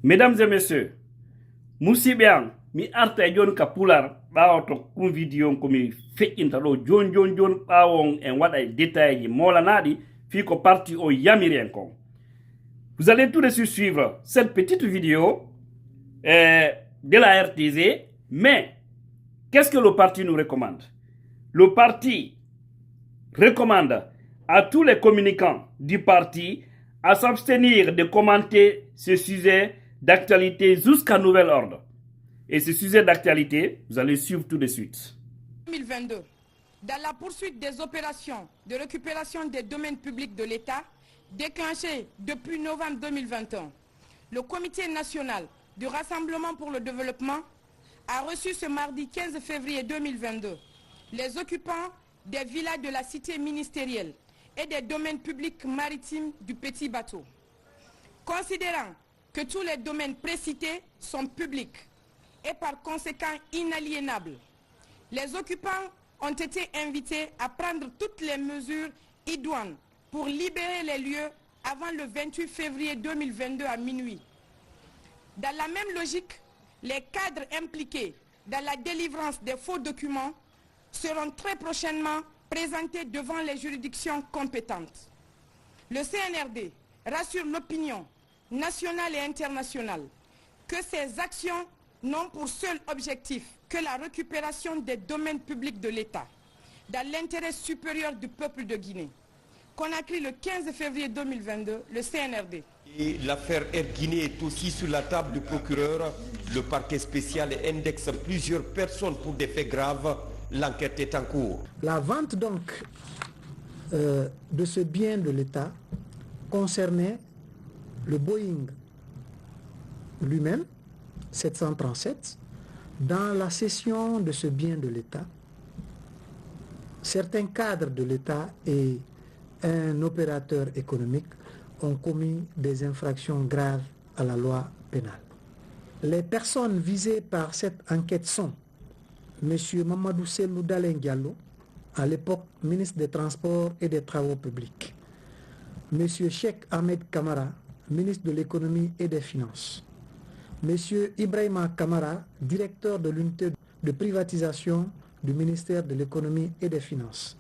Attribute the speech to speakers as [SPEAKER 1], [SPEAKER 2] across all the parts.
[SPEAKER 1] Mesdames et messieurs, Moussibian, mi arta jon ka pular bawoto kum video ko mi feƴƴinta ɗo jon ɓawon en waɗa détail ji molanadi fi ko parti o yamiren kon. Vous allez tout de suite suivre cette petite vidéo de la RTZ, mais qu'est-ce que le parti nous recommande? Le parti recommande à tous les communicants du parti à s'abstenir de commenter ce sujet d'actualité jusqu'à nouvel ordre. Et ce sujet d'actualité, vous allez suivre tout de suite.
[SPEAKER 2] 2022, dans la poursuite des opérations de récupération des domaines publics de l'État déclenchées depuis novembre 2021, le Comité national du Rassemblement pour le développement a reçu ce mardi 15 février 2022 les occupants des villas de la cité ministérielle et des domaines publics maritimes du Petit Bateau. Considérant que tous les domaines précités sont publics et par conséquent inaliénables, les occupants ont été invités à prendre toutes les mesures idoines pour libérer les lieux avant le 28 février 2022 à minuit. Dans la même logique, les cadres impliqués dans la délivrance des faux documents seront très prochainement présentés devant les juridictions compétentes. Le CNRD rassure l'opinion nationale et internationale que ces actions n'ont pour seul objectif que la récupération des domaines publics de l'État, dans l'intérêt supérieur du peuple de Guinée. Conakry le 15 février 2022, le CNRD.
[SPEAKER 3] Et l'affaire Air Guinée est aussi sur la table du procureur. Le parquet spécial indexe plusieurs personnes pour des faits graves. L'enquête est en cours.
[SPEAKER 4] La vente donc de ce bien de l'État concernait le Boeing lui-même, 737. Dans la cession de ce bien de l'État, certains cadres de l'État et un opérateur économique ont commis des infractions graves à la loi pénale. Les personnes visées par cette enquête sont M. Mamadou Sellou Dalen Diallo, à l'époque ministre des Transports et des Travaux publics, M. Cheikh Ahmed Kamara, ministre de l'Économie et des Finances, M. Ibrahima Kamara, directeur de l'unité de privatisation du ministère de l'Économie et des Finances,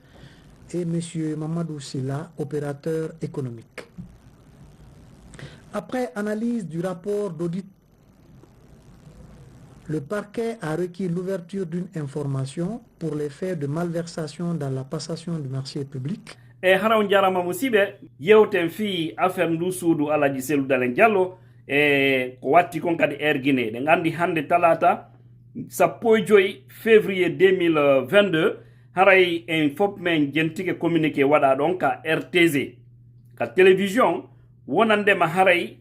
[SPEAKER 4] et M. Mamadou Silla, opérateur économique. Après analyse du rapport d'audit, le parquet a requis l'ouverture d'une information pour les faits de malversation dans la passation du marché public.
[SPEAKER 1] E haraw jarama musibe yewten fi affaire ndu suudu Alaji Sellou Dalen Diallo ko watti kon kadi Air Guinée de gandi hande talata 15 février 2022 haray en fop men jentike communiqué wada don ka RTZ ka télévision wonandema haray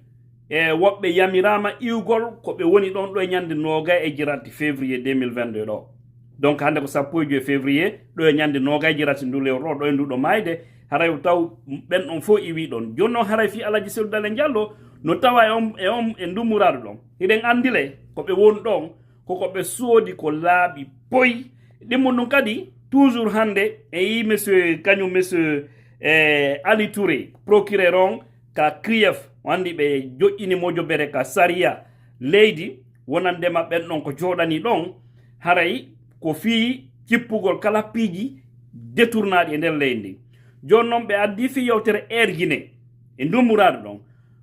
[SPEAKER 1] woɓɓe yamirama iwgol ko ɓe woni ɗon ɗo e ñande noga e jirati février 2022 ɗo. Donc hande ko 15 février ɗo e ñande noga e jirati ndu lewru ɗo e nduɗo mayde haray taw ɓen on fo iwi ɗon. Jonno haray fi Alaji Sellou Dalen Diallo no tawa e ndumuraɗo ɗon hiɗen andile ko ɓe woni ɗon koko ɓe soodi ko laaɓi poyi ɗimmon ɗum kadi toujours hande e yi monsieur kañum monsieur Ali Touré procureur on ka CRIEF wandi ɓe joƴƴini mojobere ka saria leydi wonandema ɓen ɗon ko joɗani ɗon haray ko fii cippugol kala piiji détournaɗi e nder leydi joni noon ɓe addi fi yewtere Air Guinée e ndumuraɗo ɗon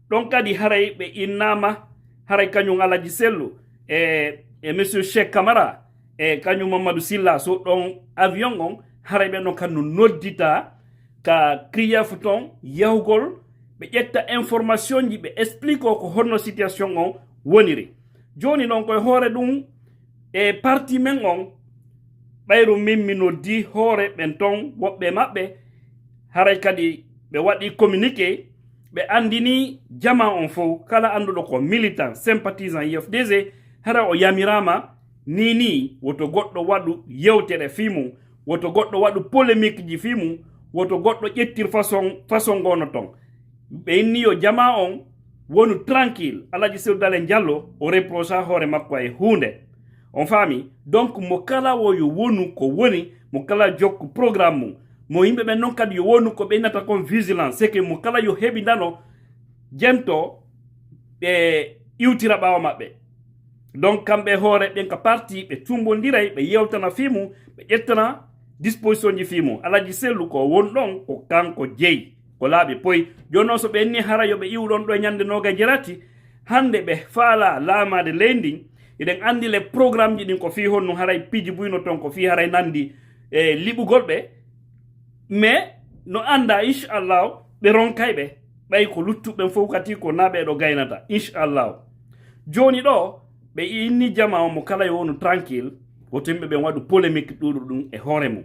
[SPEAKER 1] ɗon kadi haray ɓe innama haray kañum Alaji Sellou e monsieur Cheikh Camara e kañum Mamadou Silla so ɗon avion on haray ɓen ɗon kanno noddita ka CRIEF ton yahugol ɓe ƴetta information ji ɓe explique ko honno situation on woniri joni noon koye hoore ɗum e parti men on ɓayru min mi noddi hoore ɓen ton woɓɓe maɓɓe haray kadi ɓe waɗi communiqué ɓe andini jama on fof kala anduɗo ko militant sympathisant IFDG hara o yamirama ni woto goɗɗo waɗu yewtere fimum woto goɗɗo waɗu polémique ji fimum woto goɗɗo ƴettir façon gono ton ɓe inni yo jama on wonu tranquille Alaji Sellou Dalen Diallo o reprocha hoore makko e hunde on faami donc mo kala wo yo wonu ko woni mo kala jokku programme mum mo yimɓe ɓen noon kadi yo wonu ko ɓeynata kon vigilance c'est que mo kala yo heɓi ndano jento ɓe iwtira ɓawo maɓɓe. Donc kamɓe hoore ɓen ka parti ɓe tumbodiray ɓe yewtana fimu ɓe ƴettana disposition ji fimu. Alaji Sellu ko won ɗon ko kanko jeeyi ko laaɓi poyi. Joni noon so ɓe enni hara yoɓe iwɗon ɗo ñande noga jerati hande ɓe faala laamade leydi eɗen andi le programme ji ɗin ko fi honno haray piji buyno ton ko fi haray nandi liɓugol ɓe mais no anda inchallahu ɓe ronkay ɓe ɓay ko luttuɓen fof kati ko naɓe ɗo gaynata inchallahu. Joni ɗo ɓe inni jama o mo kala yo wonu tranquille woto yimɓe ɓen waɗu polémique ɗuɗo ɗum e hoore mum.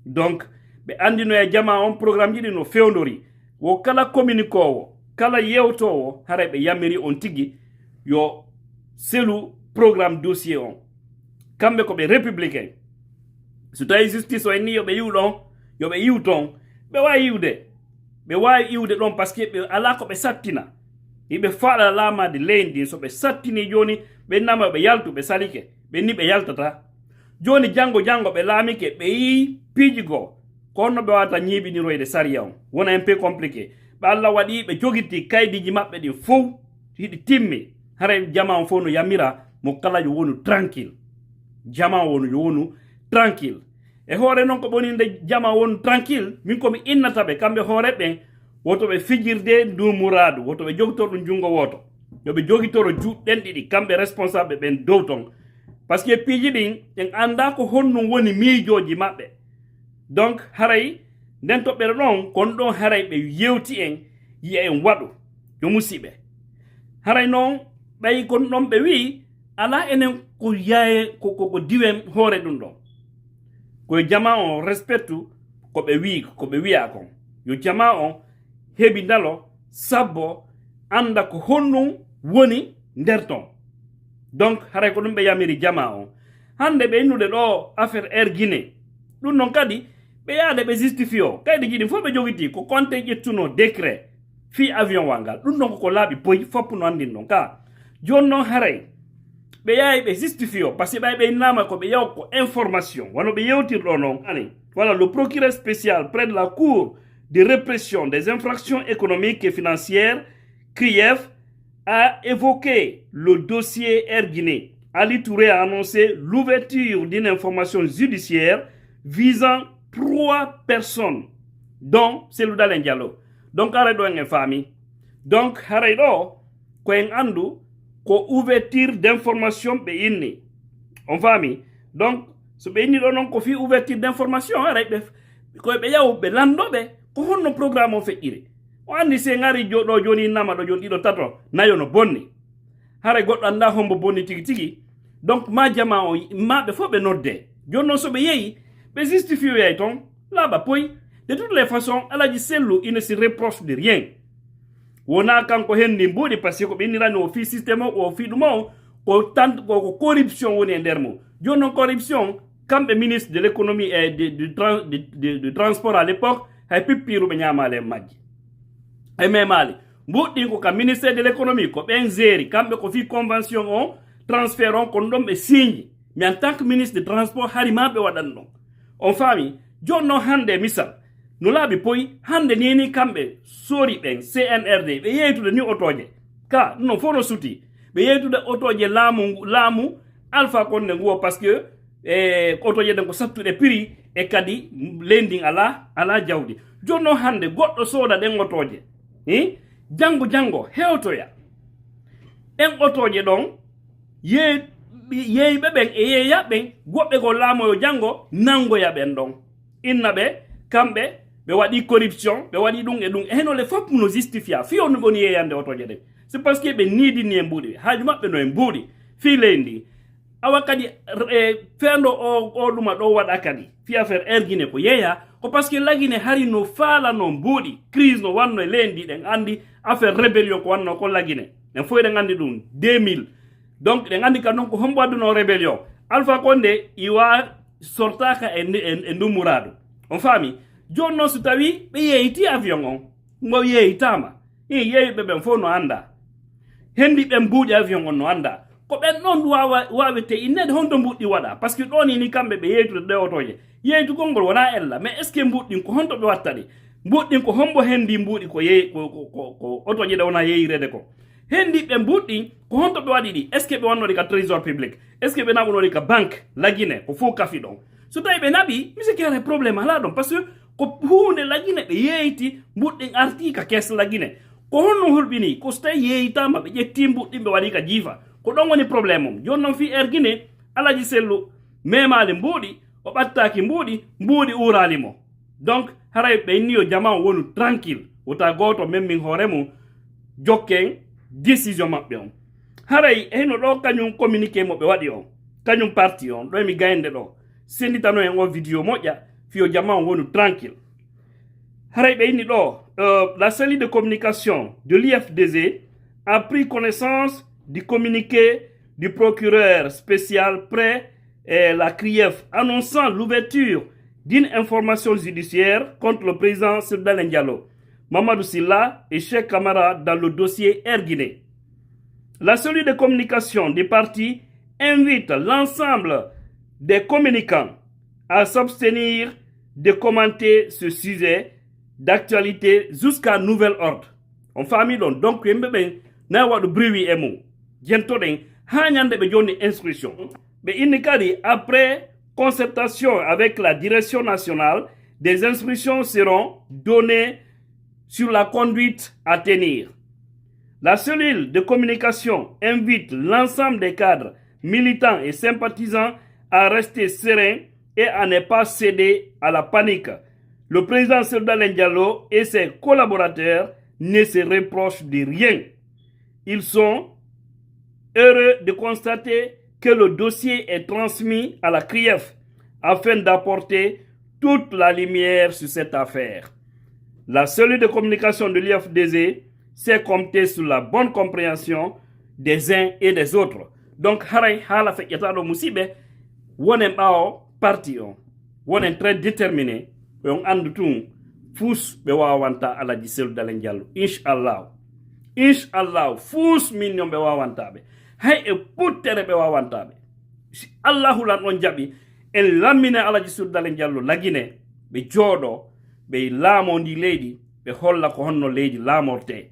[SPEAKER 1] Donc ɓe andino e jama on programme ji ɗi no fewdori wo kala communiquowo kala yewtowo haray ɓe yamiri on tigi yo Sellu programme dossier on kamɓe ko ɓe républicain so tawi justice o enni yoɓe yiwɗon yoɓe yiw ton ɓe wawi iwde ɗon par ce que ɓe ala ko ɓe sattina yiɓe faɗa laamade leydi so ɓe sattini joni ɓe nama ɓe yaltu ɓe salike ɓe ni ɓe yaltata joni jango ɓe laamike ɓe yi piiji goo ko honno ɓe wawata ñiiɓiniroyde sariya on wona un peu compliqué ɓe Allah waɗi ɓe jogitti kaydiji maɓɓe ɗin fof hiɗi timmi haray jama on fof no yamira mo kala yo wonu tranquille jama wonu yo wonu tranquille e hoore noon ko ɓoninde jama wonu tranquille min komi innata ɓe kamɓe hoore ɓen woto ɓe fijirde ndumuradu woto ɓe jogitoro ɗum jungo woto yoɓe jogitoro juɗɗen ɗiɗi kamɓe responsable ɓen dow ton par ce que piiji ɗin en anda ko honnum woni miijoji maɓɓe. Donc haray nden toɓɓere ɗon kon ɗon haray ɓe yewti en yiya en waɗu yo musiɓe haray noon ɓay kon ɗon ɓe wi ala enen ko yaye ko diwen hoore ɗum ɗon koye jama on respectu ko ɓe wiya kon yo jama on heɓi ndalo sabbo anda ko honnum woni nder ton. Donc haray ko ɗum ɓe yamiri jama on hande ɓe innude ɗo affaire Air Guinée ɗum noon kadi ɓe yaade ɓe justifie o kaydi jiɗi fof ɓe jogiti ko Conte ƴettuno décret fi avion wa ngal ɗum ɗon ko laaɓi poyi foppu no andin ɗon ka joni noon haray ɓe yahi ɓe justifie o par ce que ɓay ɓe innama ko ɓe yaw ko information wano ɓe yewtirɗo noon ani voilà le procureur spécial près de la cour de répression des infractions économiques et financières CRIEF a évoqué le dossier Air Guinée. Ali Touré a annoncé l'ouverture d'une information judiciaire visant 3 personnes, dont Sellu Dalein Diallo. Donc, haray ɗo en famille. Donc, haray ɗo ko en andu ko ouverture d'information ɓe inni. On famille. Donc, so ɓe inni ɗo noon ko fi ouverture d'information haray koye ɓe yaw ɓe landoɓe ko honno programme o feƴƴiri. O andi se ngari ɗo joni innama ɗo joni ɗiɗo tato nayo no bonni haray goɗɗo anda hombo bonni tigi tigi. Donc ma jama o maɓe fof ɓe nodde joni noon soɓe yeeyi ɓe justifie yay ton laaɓa poyi de toutes les façons Alaji Sellu il ne se reproche de rien wona kanko henni mbuɗi par ce que ko ɓe innirani o fi systéme o fi ɗum o ko corruption woni e nder mum. Joni noon corruption kamɓe ministre de l'économie et du transport à l'époque hay pippiruɓe ñamale en majji ay memali mbuɗɗin ko ka ministère de l'économie ko ɓen geri kamɓe ko fi convention o transfert on kon ɗon ɓe signi mais en tant que ministre de transport hari ma ɓe waɗan ɗon on faami. Joni noon hande misal no laaɓi poyi hande nini kamɓe sori ɓen CNRD ɓe yeytude ni otoje ka ɗum noon fof no suti ɓe yeytude otoje laamu Alpha Condé nguo par ce que otoje ɗen ko sattuɗe prix e kadi leydi ala jawdi. Joni noon hande goɗɗo sooda ɗen otoje jango hewtoya ɗen otoje ɗon yeeyɓe ɓen e yeeya ɓen goɓɓe ko laamoyo jango nangoya ɓen ɗon inna ɓe kamɓe ɓe waɗi corruption ɓe waɗi ɗum e ɗum e henole fof no justifia fiyo no ɓoni yeeyande otoje ɗen c'est parce que ɓe niidini e mbuuɗi haaju maɓɓe no e mbuuɗi fi leydi awa kadi feendo o ɗuma ɗo waɗa kadi fi affaire Air Guinée ko yeeya ko par ce que lagine hari no faala no mbuuɗi crise no wanno e leydi ɗen andi affaire rébellion ko wanno ko lagine en fof ɗen andi ɗum 2000 donc ɗen andi kadi noon ko hombo adduno rébellion Alpha Condé iwa sortaka e ndumuradu on faami. Joni noon so tawi ɓe yeeyti avion on ngo yeeytama yeeyɓe ɓen fof no anda hendi ɓen mbuuɗi avion on no anda ko ɓen ɗon wawete innede honto mbuɗɗi waɗa par ce que ɗon ni kamɓe ɓe yeytude ɗe otoje yeytugol ngol wona ella mais est ce que mbuɗɗin ko honto ɓe watta ɗi mbuɗɗin ko hombo hendi mbuuɗi ko otoje ɗe wona yeeyrede ko hendi ɓe mbuɗɗi ko honto ɓe waɗi ɗi est ce que ɓe wannori ka trésor public est ce que ɓe naɓunori ka banque lagine ko fof kafi ɗon so tawi ɓe naɓi mise kere probléme ala ɗon par ce que ko hunde lagine ɓe yeeyti mbuɗɗin arti ka kes lagine ko honno hulɓini ko so tawi yeeyitama ɓe ƴetti mbuɗɗin ɓe waɗi ka jiifa ko ɗon woni probléme mum joni noon fi Guinée Alaji Sellu memali mbuuɗi o ɓattaki mbuuɗi uralimo donc haray ɓe inni yo jama wonu tranquille wota goto memmin hoore mum jokken décision maɓɓe on haray heno ɗo kañum communiqué mo ɓe waɗi on kañum parti on ɗo emi gaynde ɗo senditano en o vidéo moƴƴa fiyo jama wonu tranquille haray ɓe inni ɗo la cellule de communication de l'IFDG a pris connaissance du communiqué du procureur spécial près la CRIEF annonçant l'ouverture d'une information judiciaire contre le président Cellou Dalein Diallo, Mamadou Sylla et Cheikh Camara dans le dossier Air Guinée. La cellule de communication du parti invite l'ensemble des communicants à s'abstenir de commenter ce sujet d'actualité jusqu'à nouvel ordre. On famille donc yembe na wadu bruit e mum jentoden ha nyande be joni instruction be inni kadi après concertation avec la direction nationale des instructions seront données sur la conduite à tenir. La cellule de communication invite l'ensemble des cadres militants et sympathisants à rester sereins et à ne pas céder à la panique. Le président Cellou Dalein Diallo et ses collaborateurs ne se reprochent de rien. Ils sont heureux de constater que le dossier est transmis à la CRIEF afin d'apporter toute la lumière sur cette affaire. La cellule de communication de l'IFDG sait compter sur la bonne compréhension des uns et des autres. Donc, haray hala fe yatado musibe wonen bao parti on wonen très déterminé on andu tun fous be wawanta Alaji Cellou Dalein Diallo inshallah fous million be wawantaɓe hay e puttere be wawantaɓe si Allahu lan on jaɓi en lammine Alaji Cellou Dalein Diallo lagine ɓe jooɗo ɓe laamondi leydi ɓe holla ko honno leydi laamorte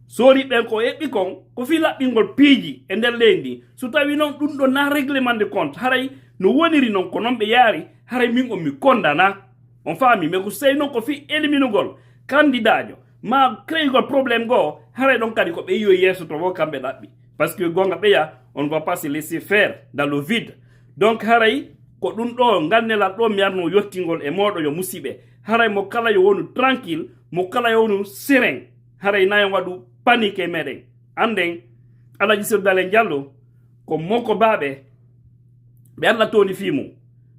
[SPEAKER 1] sori ɓen ko heɓɓi kon ko fi laɓɓingol piiji e nder leydi so tawi noon ɗum ɗo na réglement de compte haray no woniri noon ko noon ɓe yaari haray min on mi kondana on faami mais ko sey noon ko fi éliminugol candidat jo ma créygol probléme goo haray ɗon kadi ko ɓe yiyo yeeso to wo kamɓe ɗaɓɓi par ce que gonga ɓeya on ne va pas se laisser faire dans le vide donc haray ko ɗum ɗo ngannelal ɗo mi arno yettingol e moɗo yo musidɓe haray mo kala yo wonu tranquille mo kala yo wonu serein haray nayon waɗu panique e meɗen anden Alaji Cellou Dalein Diallo ko moko baɓe ɓe alla toni fimu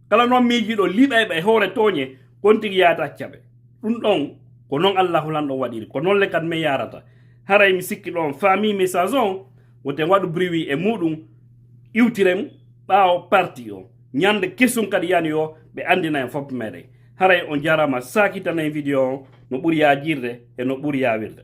[SPEAKER 1] kala noon miijiɗo liɓayɓe e hoore tooñe kon tigi yaata accaɓe ɗum ɗon ko noon Allahu lan ɗon waɗiri ko noon le kad mi yarata haray mi sikki ɗon famille message on woten waɗu bruit e muɗum iwtiren ɓaawo parti o ñande kesum kadi yani yo ɓe andina en foppe meɗen haray on jarama sakitana e vidéo o no ɓuuri yajirde e no ɓuuri yawirde